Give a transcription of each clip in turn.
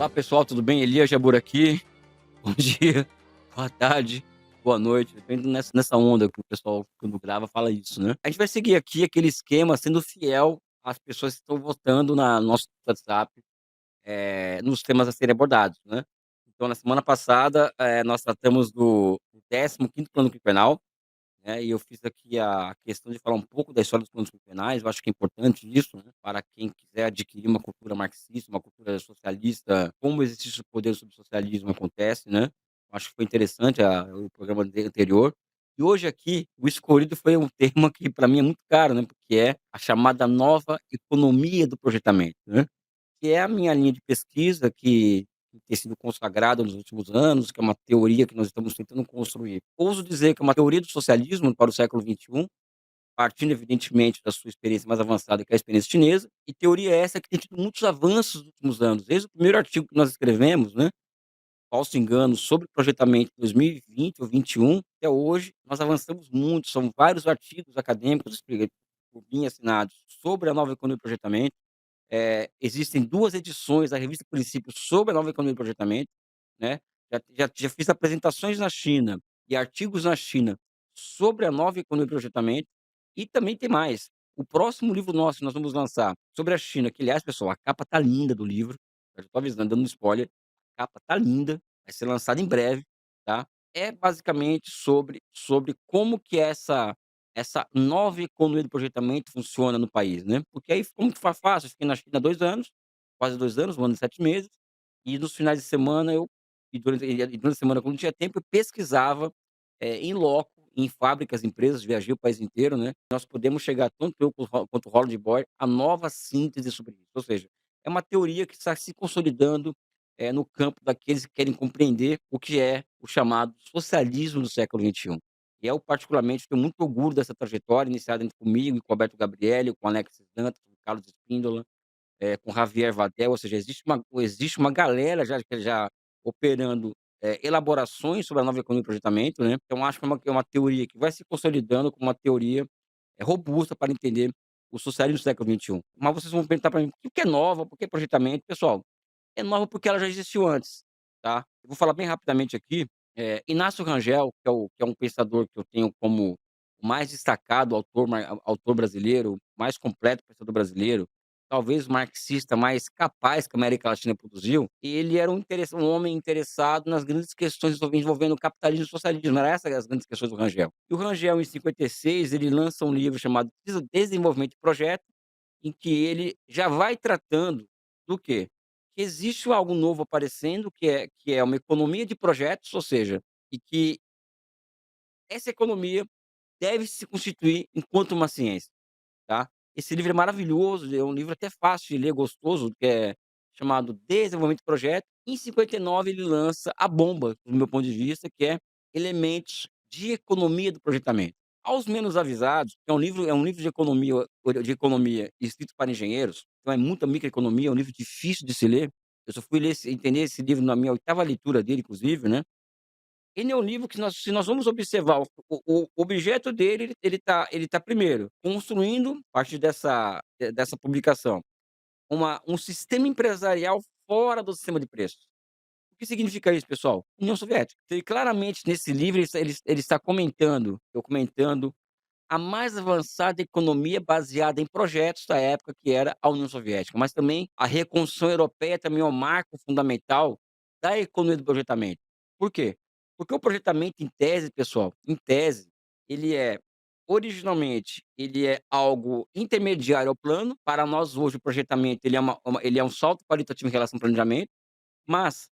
Olá pessoal, tudo bem? Elias Jabur aqui. Bom dia, boa tarde, boa noite, depende nessa onda que o pessoal quando grava fala isso, né. A gente vai seguir aqui aquele esquema sendo fiel às pessoas que estão votando na no nosso WhatsApp, nos temas a serem abordados, né. Então na semana passada, nós tratamos do 15º Plano Quinquenal, né, e eu fiz aqui a questão de falar um pouco da história dos planos quinquenais. Eu acho que é importante isso, né, para quem quiser adquirir uma cultura marxista, uma cultura socialista, como o exercício do poder sobre o socialismo acontece, né. Acho que foi interessante o programa anterior. E hoje aqui, o escolhido foi um tema que para mim é muito caro, né, porque é a chamada nova economia do projetamento, né, que é a minha linha de pesquisa que tem sido consagrada nos últimos anos, que é uma teoria que nós estamos tentando construir. Ouso dizer que é uma teoria do socialismo para o século XXI, partindo evidentemente da sua experiência mais avançada, que é a experiência chinesa, e teoria essa que tem tido muitos avanços nos últimos anos. Desde o primeiro artigo que nós escrevemos, né, falso engano, sobre projetamento em 2020 ou 21, até hoje, nós avançamos muito, são vários artigos acadêmicos por mim assinados sobre a nova economia do projetamento. Existem 2 edições da revista Princípios sobre a nova economia do projetamento, né. Já fiz apresentações na China e artigos na China sobre a nova economia do projetamento, e também tem mais. O próximo livro nosso que nós vamos lançar sobre a China, que aliás, pessoal, a capa tá linda do livro, eu já tô avisando, dando um spoiler, a capa tá linda, vai ser lançada em breve, tá. É basicamente sobre como que essa nova economia do projetamento funciona no país, né. Porque aí como que fácil, eu fiquei na China há 2 anos, quase 2 anos, 1 ano e 7 meses, e nos finais de semana durante a semana quando tinha tempo eu pesquisava, em loco, em fábricas, empresas, viajei o país inteiro, né. Nós podemos chegar, tanto eu quanto o Holland Boy, a nova síntese sobre isso. Ou seja, é uma teoria que está se consolidando, no campo daqueles que querem compreender o que é o chamado socialismo do século XXI. E eu particularmente tenho muito orgulho dessa trajetória iniciada comigo e com o Alberto Gabrielli, com Alexis Dantas, com o Carlos Espíndola, com Javier Vadel, ou seja, existe uma galera já operando, elaborações sobre a nova economia do projetamento, né. Então acho que é uma teoria que vai se consolidando como uma teoria, robusta para entender o socialismo do século XXI. Mas vocês vão perguntar para mim: "Por que é nova? Por que projetamento?". Pessoal, é nova porque ela já existiu antes, tá. Eu vou falar bem rapidamente aqui, Inácio Rangel, que é um pensador que eu tenho como o mais destacado autor brasileiro, mais completo pensador brasileiro, talvez o marxista mais capaz que a América Latina produziu. Ele era um homem interessado nas grandes questões envolvendo capitalismo e socialismo, era essas as grandes questões do Rangel. E o Rangel, em 56, ele lança um livro chamado Desenvolvimento de Projeto, em que ele já vai tratando do quê? Que existe algo novo aparecendo, que é uma economia de projetos, ou seja, e que essa economia deve se constituir enquanto uma ciência, tá. Esse livro é maravilhoso, é um livro até fácil de ler, gostoso, que é chamado Desenvolvimento de Projeto. Em 59 ele lança a bomba, do meu ponto de vista, que é Elementos de Economia do Projetamento. Aos menos avisados, que é um livro de economia escrito para engenheiros, então é muita microeconomia, é um livro difícil de se ler. Eu só fui entender esse livro na minha 8ª leitura dele, inclusive, né. Ele é um livro que se nós vamos observar o objeto dele, ele tá primeiro construindo, a partir dessa publicação, um sistema empresarial fora do sistema de preços. O que significa isso, pessoal? União Soviética. Então ele claramente nesse livro ele está documentando a mais avançada economia baseada em projetos da época, que era a União Soviética, mas também a reconstrução europeia também é um marco fundamental da economia do projetamento. Por quê? Porque o projetamento em tese, pessoal, em tese, ele originalmente, ele é algo intermediário ao plano. Para nós hoje o projetamento ele é um salto qualitativo em relação ao planejamento, mas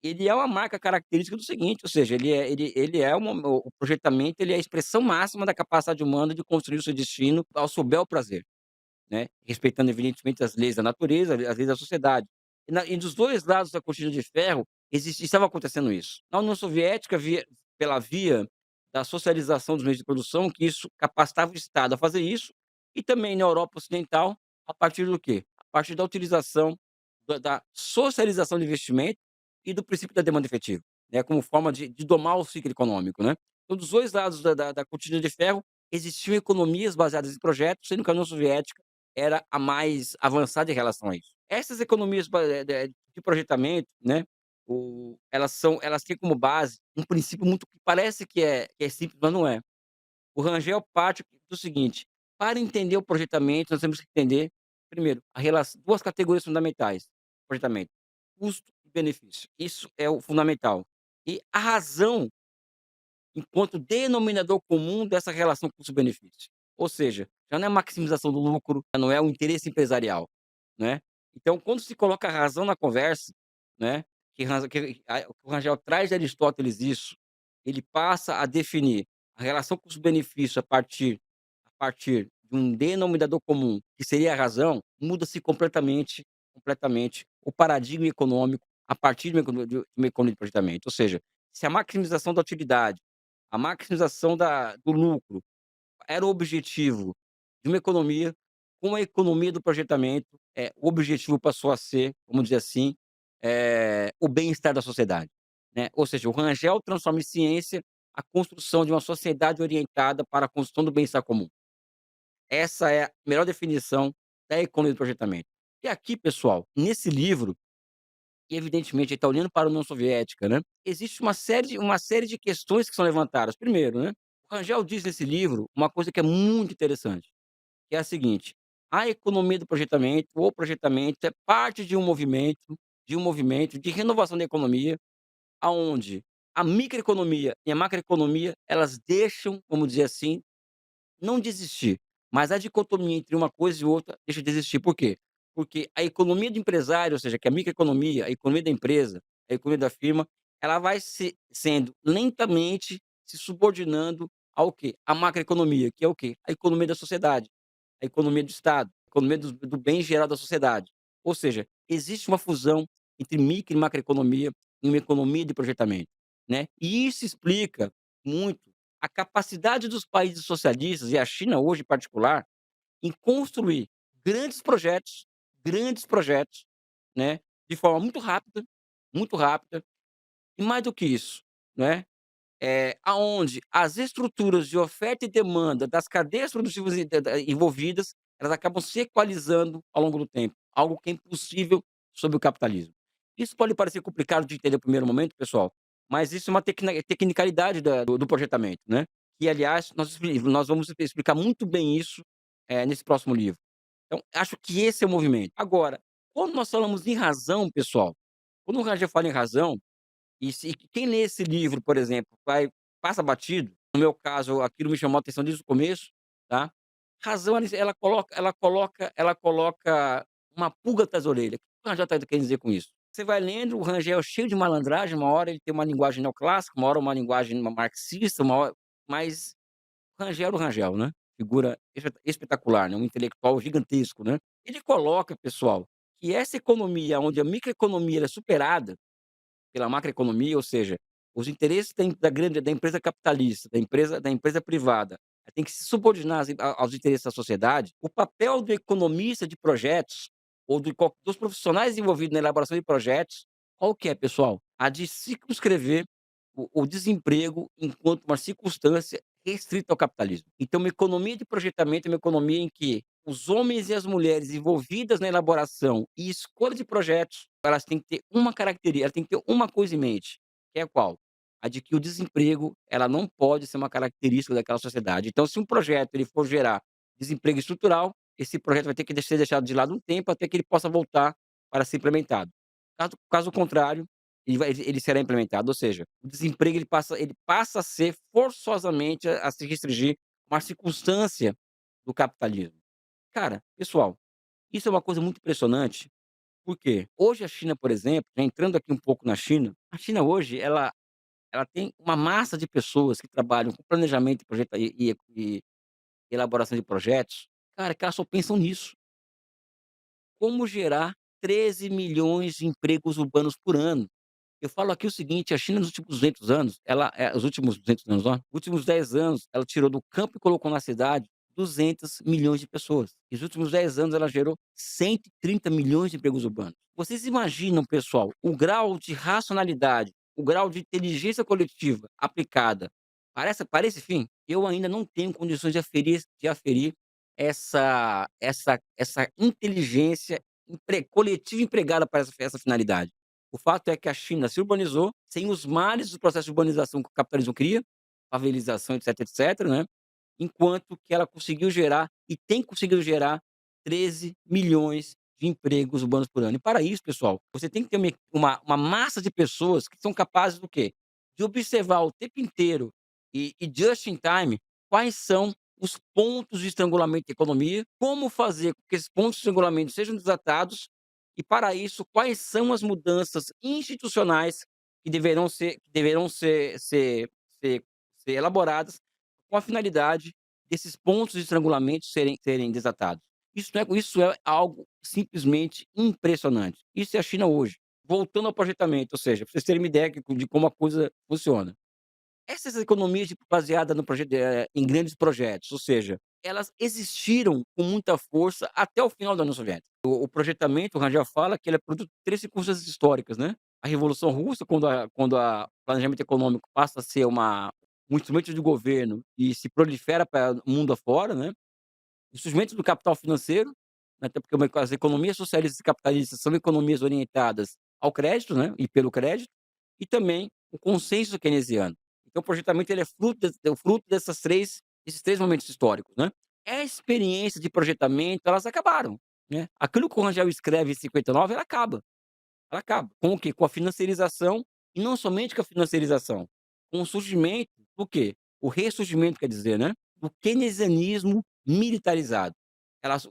ele é uma marca característica do seguinte, ou seja, o projetamento, ele é a expressão máxima da capacidade humana de construir o seu destino ao seu bel prazer, né, respeitando evidentemente as leis da natureza, as leis da sociedade. E dos 2 lados da cortina de ferro, estava acontecendo isso. Na União Soviética, pela via da socialização dos meios de produção, que isso capacitava o Estado a fazer isso, e também na Europa Ocidental, a partir do quê? A partir da utilização da socialização de investimento e do princípio da demanda efetiva, né, como forma de domar o ciclo econômico, né. Então dos 2 lados da cortina de ferro, existiam economias baseadas em projetos, sendo que a União Soviética era a mais avançada em relação a isso. Essas economias de projetamento, né, elas têm como base um princípio muito que parece que é simples, mas não é. O Rangel parte do seguinte: para entender o projetamento, nós temos que entender, primeiro, a relação 2 categorias fundamentais, projetamento: custo e benefício. Isso é o fundamental. E a razão enquanto denominador comum dessa relação custo-benefício. Ou seja, já não é a maximização do lucro, já não é o interesse empresarial, né. Então, quando se coloca a razão na conversa, né, o Rangel traz de Aristóteles isso, ele passa a definir a relação custo-benefício a partir de um denominador comum, que seria a razão, muda-se completamente o paradigma econômico a partir de uma economia de projetamento. Ou seja, se a maximização da utilidade, a maximização do lucro era o objetivo de uma economia, com a economia do projetamento, o objetivo passou a ser, vamos dizer assim, o bem-estar da sociedade, né. Ou seja, o Rangel transforma em ciência a construção de uma sociedade orientada para a construção do bem-estar comum. Essa é a melhor definição da economia do projetamento. E aqui, pessoal, nesse livro, e evidentemente ele está olhando para a União Soviética, né, existe uma série de questões que são levantadas. Primeiro, né, o Rangel diz nesse livro uma coisa que é muito interessante, que é a seguinte: a economia do projetamento, o projetamento é parte de um movimento de renovação da economia, aonde a microeconomia e a macroeconomia, elas deixam, vamos dizer assim, não desistir, mas a dicotomia entre uma coisa e outra deixa de existir. Por quê? Porque a economia do empresário, ou seja, que é a microeconomia, a economia da empresa, a economia da firma, ela vai sendo lentamente se subordinando ao quê? A macroeconomia, que é o quê? A economia da sociedade, a economia do Estado, a economia do bem geral da sociedade. Ou seja, existe uma fusão entre micro e macroeconomia em uma economia de projetamento, né? E isso explica muito a capacidade dos países socialistas, e a China hoje em particular, em construir grandes projetos, né, de forma muito rápida, e mais do que isso, né, aonde as estruturas de oferta e demanda das cadeias produtivas envolvidas, elas acabam se equalizando ao longo do tempo, algo que é impossível sob o capitalismo. Isso pode parecer complicado de entender no primeiro momento, pessoal, mas isso é uma tecnicalidade do projetamento, né, e aliás nós vamos explicar muito bem isso, nesse próximo livro. Então acho que esse é o movimento. Agora, quando nós falamos em razão, pessoal, quando o Rangel fala em razão, e se quem lê esse livro, por exemplo, passa batido, no meu caso, aquilo me chamou a atenção desde o começo, tá. Razão, ela coloca uma pulga atrás da orelha. O que o Rangel está querendo dizer com isso? Você vai lendo, o Rangel é cheio de malandragem, uma hora ele tem uma linguagem neoclássica, uma hora uma linguagem marxista, uma hora, mas o Rangel era o Rangel, né, figura espetacular, né, um intelectual gigantesco, né. Ele coloca, pessoal, que essa economia onde a microeconomia ela é superada pela macroeconomia, ou seja, os interesses da empresa capitalista, da empresa privada, tem que se subordinar aos interesses da sociedade. O papel do economista de projetos ou dos profissionais envolvidos na elaboração de projetos, qual que é, pessoal? A de circunscrever o desemprego enquanto uma circunstância restrita ao capitalismo. Então, uma economia de projetamento é uma economia em que os homens e as mulheres envolvidas na elaboração e escolha de projetos, elas têm que ter uma característica, elas têm que ter uma coisa em mente, que é qual? A de que o desemprego, ela não pode ser uma característica daquela sociedade. Então, se um projeto ele for gerar desemprego estrutural, esse projeto vai ter que ser deixado de lado um tempo até que ele possa voltar para ser implementado. Caso contrário, ele será implementado, ou seja, o desemprego ele passa a ser forçosamente a se restringir uma circunstância do capitalismo. Cara, pessoal, isso é uma coisa muito impressionante, porque hoje a China, por exemplo, já entrando aqui um pouco na China, a China hoje ela tem uma massa de pessoas que trabalham com planejamento e projeta e elaboração de projetos, cara, que elas só pensam nisso. Como gerar 13 milhões de empregos urbanos por ano. Eu falo aqui o seguinte, a China nos últimos 200 anos, os últimos 200 anos, ó, últimos 10 anos, ela tirou do campo e colocou na cidade 200 milhões de pessoas. Nos últimos 10 anos, ela gerou 130 milhões de empregos urbanos. Vocês imaginam, pessoal, o grau de racionalidade, o grau de inteligência coletiva aplicada para esse fim? Eu ainda não tenho condições de aferir essa inteligência coletiva empregada para essa finalidade. O fato é que a China se urbanizou sem os males do processo de urbanização que o capitalismo cria, favelização, etc, etc, né, enquanto que ela conseguiu gerar e tem conseguido gerar 13 milhões de empregos urbanos por ano. E para isso, pessoal, você tem que ter uma massa de pessoas que são capazes do quê? De observar o tempo inteiro e just in time, quais são os pontos de estrangulamento da economia, como fazer com que esses pontos de estrangulamento sejam desatados e, para isso, quais são as mudanças institucionais que deverão ser elaboradas com a finalidade desses pontos de estrangulamento serem desatados. Isso é algo simplesmente impressionante. Isso é a China hoje. Voltando ao projetamento, ou seja, para vocês terem uma ideia de como a coisa funciona. Essas economias baseadas em grandes projetos, ou seja, elas existiram com muita força até o final da União Soviética. O projetamento, o Rangel fala que ele é produto de 3 circunstâncias históricas, né. A Revolução Russa, quando a planejamento econômico passa a ser um instrumento de governo e se prolifera para o mundo afora, né. O surgimento do capital financeiro, né, até porque as economias socialistas e capitalistas são economias orientadas ao crédito, né, e pelo crédito, e também o consenso keynesiano. Então o projetamento ele é o fruto desses 3 momentos históricos, né. A experiência de projetamento, elas acabaram, né. Aquilo que o Rangel escreve em 59, ela acaba. Com o quê? Com a financiarização, e não somente com a financiarização, com o surgimento do quê? O ressurgimento, quer dizer, né, do keynesianismo militarizado.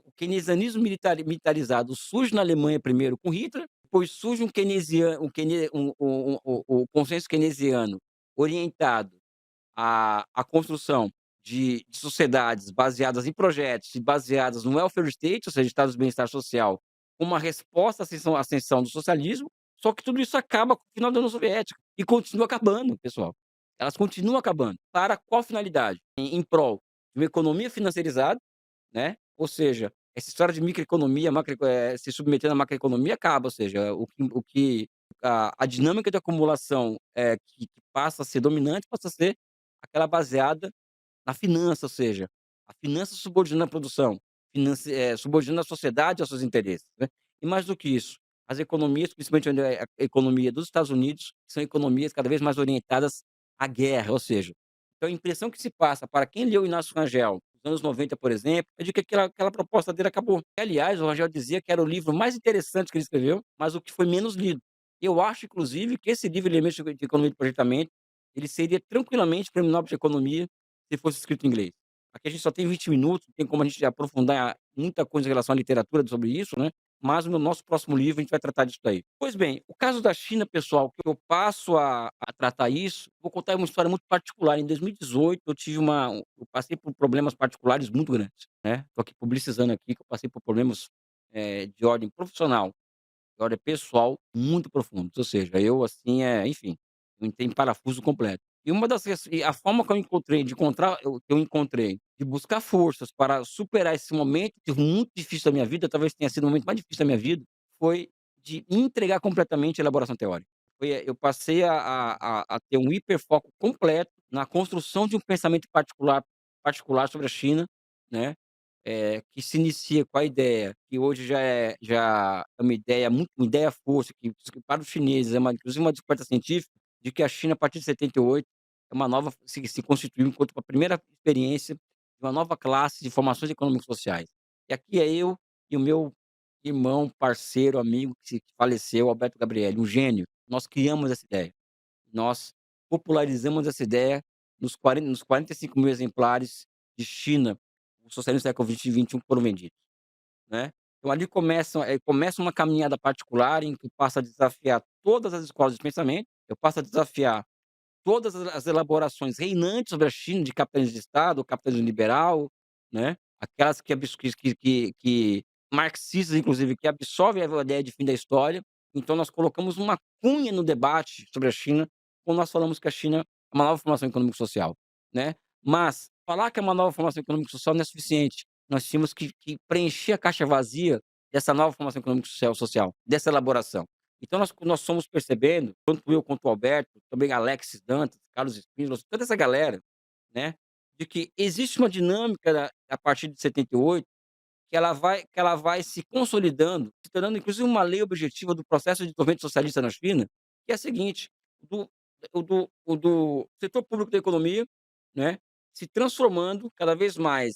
O keynesianismo militarizado surge na Alemanha primeiro com Hitler, depois surge o consenso keynesiano orientado à construção de sociedades baseadas em projetos e baseadas no welfare state, ou seja, estado de bem-estar social, como uma resposta à ascensão do socialismo, só que tudo isso acaba com o final da União Soviética e continua acabando, pessoal. Elas continuam acabando. Para qual finalidade? Em prol de uma economia financiarizada, né, ou seja, essa história de microeconomia, se submetendo à macroeconomia acaba, ou seja, a dinâmica de acumulação, que passa a ser dominante, passa a ser aquela baseada na finança, ou seja, a finança subordina a produção, subordina a sociedade aos seus interesses, né. E mais do que isso, as economias, principalmente a economia dos Estados Unidos, são economias cada vez mais orientadas à guerra, ou seja, então a impressão que se passa para quem leu Inácio Rangel nos anos 90, por exemplo, é de que aquela proposta dele acabou. E, aliás, o Rangel dizia que era o livro mais interessante que ele escreveu, mas o que foi menos lido. Eu acho, inclusive, que esse livro, Elementos de Economia de Projetamento, ele seria tranquilamente prêmio Nobel de Economia se fosse escrito em inglês. Aqui a gente só tem 20 minutos, não tem como a gente aprofundar muita coisa em relação à literatura sobre isso, né, mas no nosso próximo livro a gente vai tratar disso daí. Pois bem, o caso da China, pessoal, que eu passo a tratar isso, vou contar uma história muito particular. Em 2018 eu passei por problemas particulares muito grandes, né, tô aqui publicizando aqui que eu passei por problemas, de ordem profissional, de ordem pessoal, muito profundos, ou seja, eu assim, enfim, eu entrei em parafuso completo. E a forma que eu encontrei de buscar forças para superar esse momento que foi muito difícil da minha vida, talvez tenha sido o momento mais difícil da minha vida, foi de me entregar completamente à elaboração teórica. Eu passei a ter um hiperfoco completo na construção de um pensamento particular sobre a China, né, que se inicia com a ideia, que hoje já é uma ideia força, que para os chineses inclusive uma descoberta científica, de que a China, a partir de 78, é uma nova se constituiu enquanto a primeira experiência de uma nova classe de formações econômicas sociais. E aqui é eu e o meu irmão, parceiro, amigo que faleceu, Alberto Gabrielli, um gênio. Nós criamos essa ideia. Nós popularizamos essa ideia nos 45 mil exemplares de China, o socialismo do século XX e XXI que foram vendidos, né. Então ali começa uma caminhada particular em que passa a desafiar todas as escolas de pensamento, eu passo a desafiar todas as elaborações reinantes sobre a China de capitalismo de Estado, capitalismo liberal, né, aquelas que marxistas inclusive, que absorvem a ideia de fim da história. Então nós colocamos uma cunha no debate sobre a China, quando nós falamos que a China é uma nova formação econômico-social, né. Mas falar que é uma nova formação econômico-social não é suficiente, nós tínhamos que preencher a caixa vazia dessa nova formação econômico-social, dessa elaboração. Então nós fomos percebendo, tanto eu quanto o Alberto, também Alexis Dantas, Carlos Spínola, toda essa galera, né, de que existe uma dinâmica a partir de 78 que ela vai se consolidando, se tornando inclusive uma lei objetiva do processo de desenvolvimento socialista na China, que é a seguinte: do o do setor público da economia, né, se transformando cada vez mais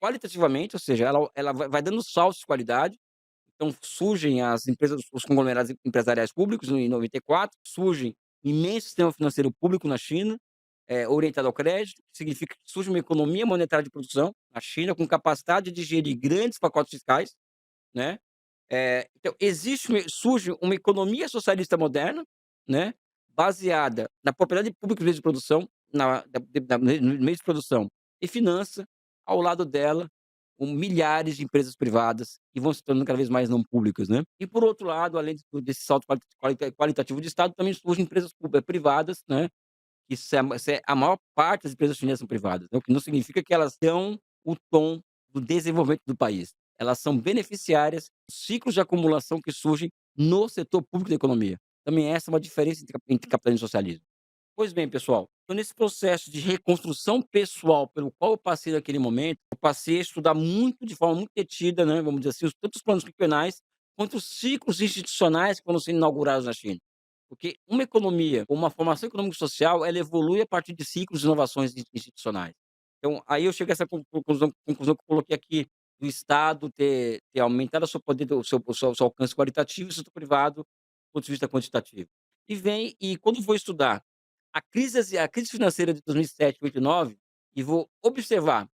qualitativamente, ou seja, ela vai dando saltos de qualidade. Então surgem as empresas, os conglomerados empresariais públicos em 94, surge imenso sistema financeiro público na China, orientado ao crédito, que significa que surge uma economia monetária de produção na China, com capacidade de gerir grandes pacotes fiscais, né. Então existe surge uma economia socialista moderna, né, baseada na propriedade pública dos meios de produção, na da no meio de produção e finança, ao lado dela, milhares de empresas privadas que vão se tornando cada vez mais não públicas, né. E por outro lado, além desse salto qualitativo de Estado, também surgem empresas privadas, né, que se a maior parte das empresas chinesas são privadas, né, o que não significa que elas dão o tom do desenvolvimento do país. Elas são beneficiárias dos ciclos de acumulação que surgem no setor público da economia. Também essa é uma diferença entre capitalismo e socialismo. Pois bem, pessoal, então nesse processo de reconstrução pessoal pelo qual eu passei naquele momento, eu passei a estudar muito, de forma muito detida, né, vamos dizer assim, tanto os planos quinquenais, quanto os ciclos institucionais que foram sendo inaugurados na China. Porque uma economia, ou uma formação econômico-social, ela evolui a partir de ciclos de inovações institucionais. Então, aí eu chego a essa conclusão que eu coloquei aqui, do Estado ter aumentado o seu poder, o seu alcance qualitativo, e o setor privado, do ponto de vista quantitativo. E quando vou estudar a crise financeira de 2007, 2008 e 2009, e vou observar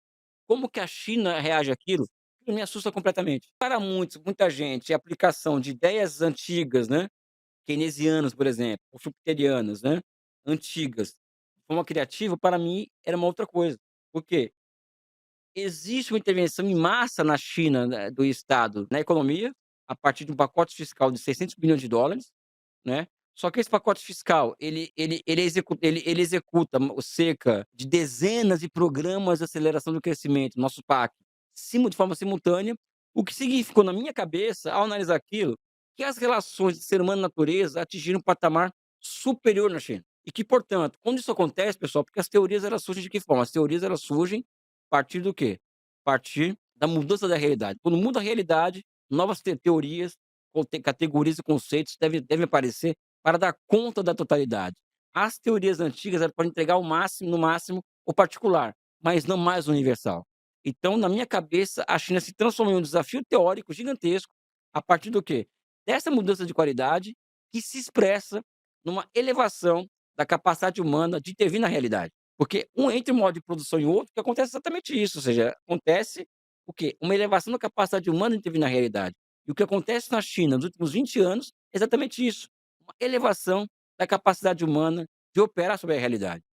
como que a China reage àquilo, aquilo me assusta completamente. Para muita gente, a aplicação de ideias antigas, né, keynesianas, por exemplo, ou schumpeterianas, né, antigas, de forma criativa, para mim era uma outra coisa. Por quê? Existe uma intervenção em massa na China, né, do Estado na economia, a partir de um pacote fiscal de US$ 600 bilhões, né. Só que esse pacote fiscal, ele executa cerca de dezenas de programas de aceleração do crescimento, nosso PAC, de forma simultânea, o que significou na minha cabeça, ao analisar aquilo, que as relações de ser humano e natureza atingiram um patamar superior na China. E que, portanto, quando isso acontece, pessoal, porque as teorias elas surgem de que forma? As teorias elas surgem a partir do quê? A partir da mudança da realidade. Quando muda a realidade, novas teorias, categorias e conceitos devem aparecer para dar conta da totalidade. As teorias antigas, elas podem entregar o máximo, no máximo, o particular, mas não mais o universal. Então, na minha cabeça, a China se transformou em um desafio teórico gigantesco a partir do quê? Dessa mudança de qualidade que se expressa numa elevação da capacidade humana de intervir na realidade. Porque entre um modo de produção e outro, que acontece exatamente isso, ou seja, acontece o quê? Uma elevação da capacidade humana de intervir na realidade. E o que acontece na China nos últimos 20 anos é exatamente isso, uma elevação da capacidade humana de operar sobre a realidade.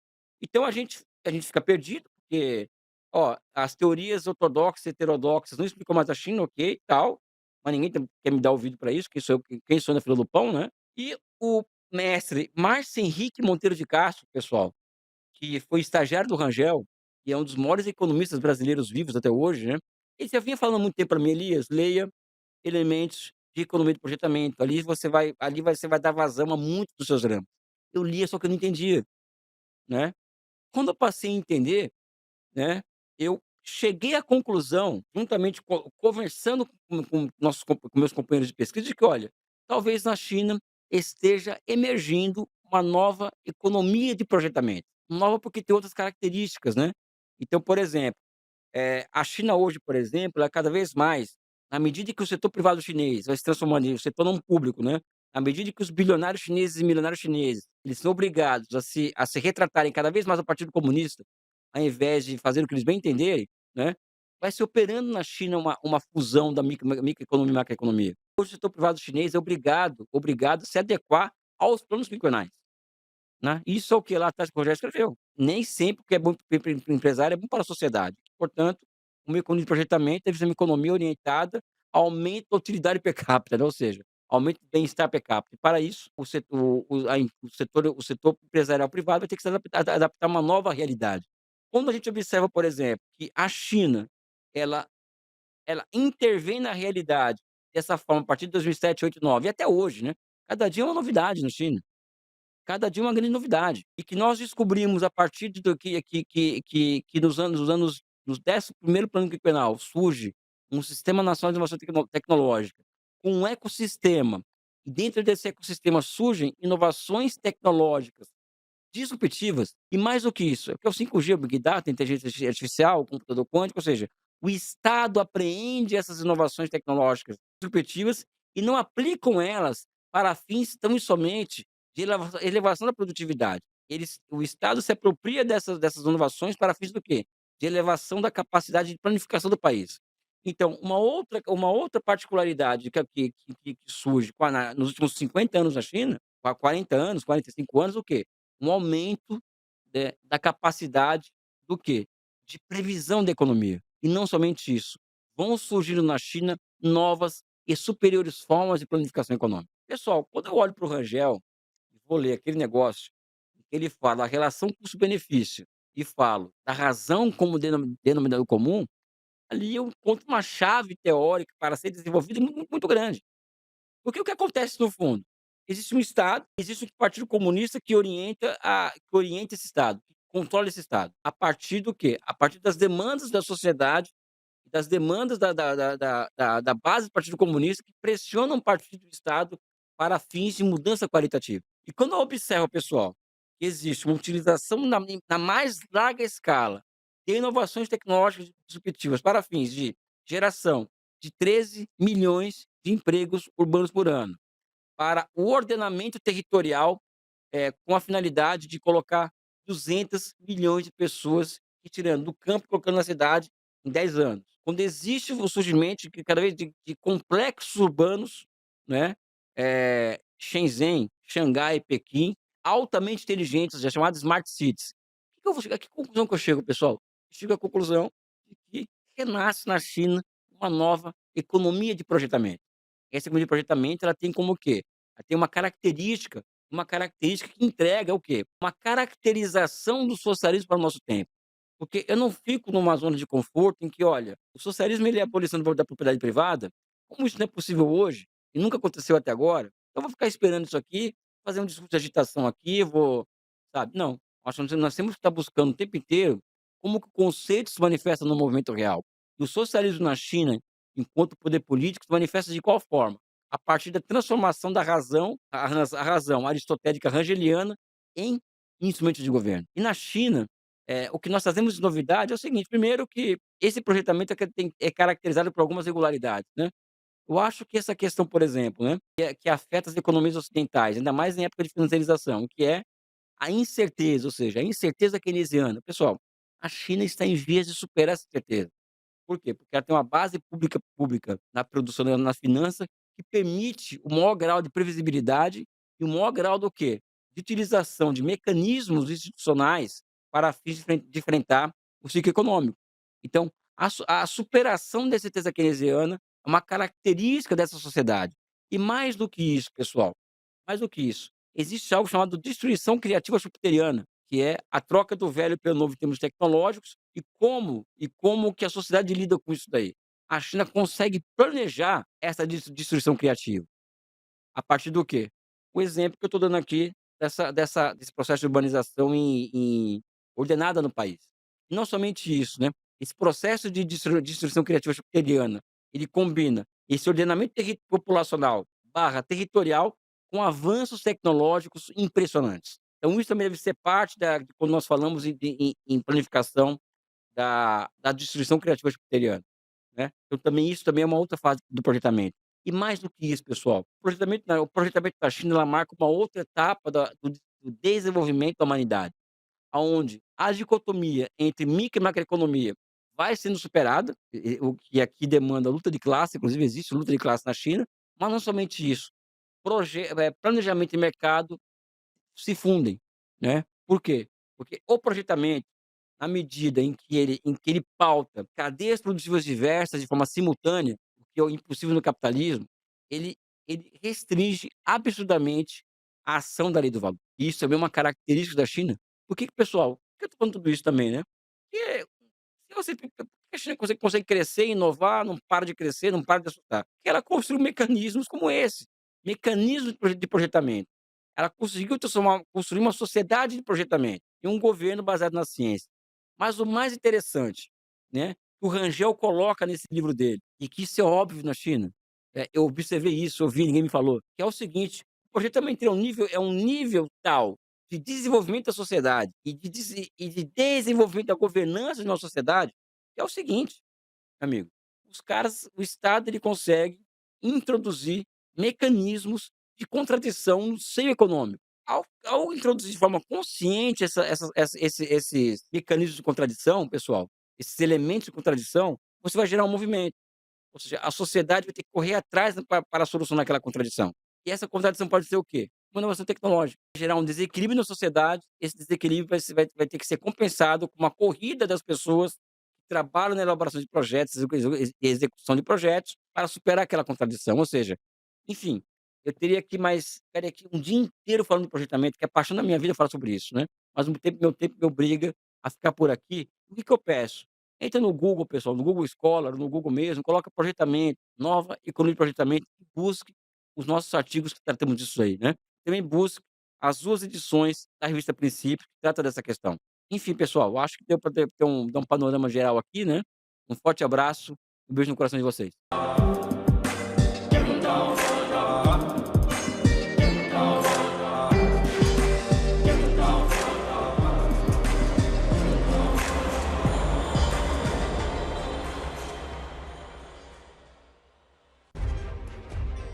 Então a gente fica perdido, porque, ó, as teorias ortodoxas, heterodoxas não explicam mais a China, ok, tal, mas ninguém quer me dar ouvido para isso, quem sou na fila do pão, né. E o mestre Márcio Henrique Monteiro de Castro, pessoal, que foi estagiário do Rangel, e é um dos maiores economistas brasileiros vivos até hoje, né, ele já vinha falando há muito tempo para mim: "Elias, leia Elementos de Economia de Projetamento, ali você vai dar vazão a muitos dos seus dramas". Eu lia, só que eu não entendia, né. Quando eu passei a entender, né, eu cheguei à conclusão, juntamente conversando com meus companheiros de pesquisa, de que olha, talvez na China esteja emergindo uma nova economia de projetamento. Nova porque tem outras características, né. Então, por exemplo, a China hoje, por exemplo, ela cada vez mais, na medida que o setor privado chinês vai se transformando em um setor não público, né, à medida que os bilionários chineses e milionários chineses, eles são obrigados a se retratarem cada vez mais ao Partido Comunista, ao invés de fazer o que eles bem entenderem, né, vai se operando na China uma fusão da microeconomia e macroeconomia. Hoje o setor privado chinês é obrigado a se adequar aos planos quinquenais. Né, isso é o que lá atrás o Rogério escreveu. Nem sempre o que é bom para o empresário é bom para a sociedade. Portanto, uma economia de projetamento deve ser uma economia orientada ao aumento da utilidade per capita, né, ou seja, aumento do bem-estar per capita. E para isso, o setor empresarial privado vai ter que se adaptar a uma nova realidade. Quando a gente observa, por exemplo, que a China, ela ela intervém na realidade dessa forma a partir de 2007, 2008, 2009 e até hoje, né, cada dia é uma novidade na China. Cada dia uma grande novidade. E que nós descobrimos a partir de do que nos 11º plano quinquenal surge um Sistema Nacional de Inovação Tecnológica, com um ecossistema, e dentro desse ecossistema surgem inovações tecnológicas disruptivas, e mais do que isso, é porque o 5G, o Big Data, a inteligência artificial, o computador quântico, ou seja, o Estado apreende essas inovações tecnológicas disruptivas e não aplicam elas para fins tão e somente de elevação da produtividade. O Estado se apropria dessas inovações para fins do quê? De elevação da capacidade de planificação do país. Então, uma outra particularidade que surge nos últimos 50 anos na China, há 40 anos, 45 anos, o quê? Um aumento, da capacidade do quê? De previsão da economia. E não somente isso, vão surgindo na China novas e superiores formas de planificação econômica. Pessoal, quando eu olho para o Rangel e vou ler aquele negócio, que ele fala a relação custo-benefício e falo da razão como denominador comum, ali eu encontro uma chave teórica para ser desenvolvida muito grande. Porque o que acontece no fundo? Existe um Estado, existe um Partido Comunista que orienta esse Estado, que controla esse Estado. A partir do quê? A partir das demandas da sociedade, das demandas da base do Partido Comunista, que pressionam parte do Estado para fins de mudança qualitativa. E quando eu observo, pessoal, que existe uma utilização na mais larga escala de inovações tecnológicas disruptivas para fins de geração de 13 milhões de empregos urbanos por ano, para o ordenamento territorial, com a finalidade de colocar 200 milhões de pessoas, tirando do campo e colocando na cidade em 10 anos. Quando existe o surgimento de cada vez de complexos urbanos, né, Shenzhen, Xangai, Pequim, altamente inteligentes, já chamadas smart cities. A que conclusão que eu chego, pessoal? Chego à conclusão de que renasce na China uma nova economia de projetamento. Essa economia de projetamento, ela tem como o quê? Ela tem uma característica que entrega o quê? Uma caracterização do socialismo para o nosso tempo. Porque eu não fico numa zona de conforto em que, olha, o socialismo ele é a abolição da propriedade privada, como isso não é possível hoje, e nunca aconteceu até agora, eu vou ficar esperando isso aqui, fazer um discurso de agitação aqui, vou, sabe? Não, nós temos que estar buscando o tempo inteiro como que o conceito se manifesta no movimento real. E o socialismo na China, enquanto poder político, se manifesta de qual forma? A partir da transformação da razão, a razão aristotélica rangeliana em instrumentos de governo. E na China, o que nós trazemos de novidade é o seguinte: primeiro, que esse projetamento é caracterizado por algumas irregularidades, né. Eu acho que essa questão, por exemplo, né, que afeta as economias ocidentais, ainda mais em época de financiarização, que é a incerteza, ou seja, a incerteza keynesiana. Pessoal, a China está em vias de superar essa certeza. Por quê? Porque ela tem uma base pública na produção, na finança, que permite o maior grau de previsibilidade e o maior grau do quê? De utilização de mecanismos institucionais para fins de enfrentar o ciclo econômico. Então, a superação da certeza keynesiana é uma característica dessa sociedade. E mais do que isso, pessoal, mais do que isso, existe algo chamado destruição criativa schumpeteriana, que é a troca do velho pelo novo em termos tecnológicos, e como que a sociedade lida com isso daí. A China consegue planejar essa destruição criativa. A partir do quê? O exemplo que eu estou dando aqui desse processo de urbanização ordenada no país. E não somente isso, né, esse processo de destruição criativa schumpeteriana, ele combina esse ordenamento populacional barra territorial com avanços tecnológicos impressionantes. Então isso também deve ser parte de quando nós falamos em planificação da destruição criativa schumpeteriana, né. Então também isso também é uma outra fase do projetamento. E mais do que isso, pessoal, o projetamento da China, ela marca uma outra etapa do desenvolvimento da humanidade, aonde a dicotomia entre micro e macroeconomia vai sendo superada, o que aqui demanda luta de classe, inclusive existe luta de classe na China, mas não somente isso, planejamento e mercado se fundem, né. Por quê? Porque o projetamento, na medida em que ele pauta cadeias produtivas diversas de forma simultânea, o que é o impossível no capitalismo, ele ele restringe absurdamente a ação da lei do valor. E isso também é uma característica da China. Pessoal, por que eu tô falando tudo isso também, né? Porque se você por que a China consegue crescer, inovar, não para de crescer, não para de assustar? Porque ela construiu mecanismos como esse, mecanismos de projetamento. ela conseguiu construir uma sociedade de projetamento e um governo baseado na ciência. Mas o mais interessante, né, o Rangel coloca nesse livro dele, e que isso é óbvio na China, eu observei isso, ouvi, ninguém me falou, que é o seguinte: o projetamento é um nível tal de desenvolvimento da sociedade e de desenvolvimento da governança de uma sociedade, que é o seguinte, amigo, o Estado ele consegue introduzir mecanismos de contradição no seio econômico. Ao introduzir de forma consciente esses mecanismos de contradição, pessoal, esses elementos de contradição, você vai gerar um movimento. Ou seja, a sociedade vai ter que correr atrás para solucionar aquela contradição. E essa contradição pode ser o quê? Uma inovação tecnológica. Gerar um desequilíbrio na sociedade, esse desequilíbrio vai ter que ser compensado com uma corrida das pessoas que trabalham na elaboração de projetos e execução de projetos para superar aquela contradição. Ou seja, enfim, eu teria aqui mais ficaria aqui um dia inteiro falando de projetamento, que é a paixão da minha vida falar sobre isso, né. Mas o tempo me obriga a ficar por aqui. O que que eu peço? Entra no Google, pessoal, no Google Scholar, no Google mesmo, coloca projetamento, nova economia de projetamento e busque os nossos artigos que tratamos disso aí, né. Também busque as 2 edições da revista Princípios, que trata dessa questão. Enfim, pessoal, acho que deu para ter dar um panorama geral aqui, né. Um forte abraço, um beijo no coração de vocês.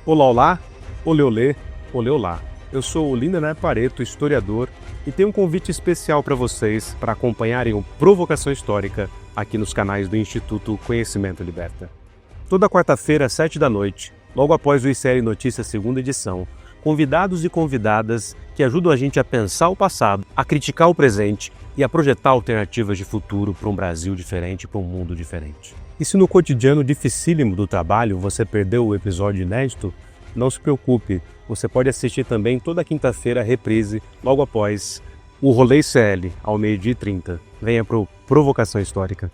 Olá, olá, olê, olê, olê, olá. Eu sou o Lindener Pareto, historiador, e tenho um convite especial para vocês para acompanharem o Provocação Histórica aqui nos canais do Instituto Conhecimento Liberta. Toda quarta-feira, às 7 da noite, logo após o ICL Notícias segunda edição, convidados e convidadas que ajudam a gente a pensar o passado, a criticar o presente e a projetar alternativas de futuro para um Brasil diferente, para um mundo diferente. E se no cotidiano dificílimo do trabalho você perdeu o episódio inédito, não se preocupe, você pode assistir também toda quinta-feira a reprise, logo após o Rolê ICL, ao 12h30. Venha para o Provocação Histórica.